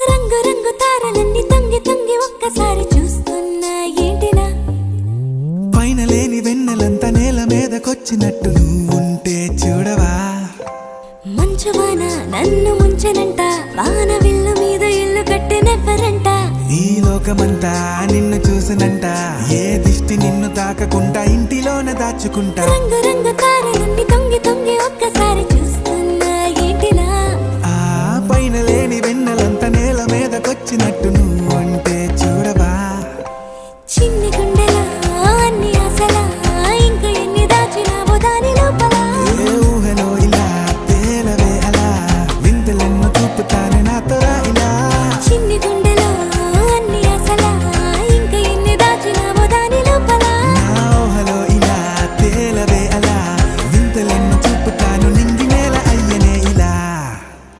రంగు రంగు తారలన్నీ తొంగి తొంగి ఒక్కసారి చూస్తున్నా ఏంటినా పైన లేని వెన్నెలంతా నేల మీదకొచ్చినట్టు నువ్వుంటే చూడవా మంచు వాన నన్ను ముంచెనంట వాన విల్లు మీద ఇల్లు కట్టెనెవ్వరంట ఈ లోకమంతా నిన్ను చూసినంట ఏ దిష్టి నిన్ను తాకకుండా ఇంటిలోన దాచుకుంటా రంగు రంగు తారలన్నీ తొంగి తొంగి ఒక్కసారి చూస్తున్నా ఏంటినా ఆ పైన లేని వెన్నెలంతా నేల మీదకొచ్చినట్టు నువ్వుంటే చూడవా చిన్ని గుండెలా అన్ని ఆశలా ఇంకా ఎన్ని దాచినావో దాని లోపల ఏ ఊహలో ఇలా తేలవే అలా వింతలెన్నో చూపుతాను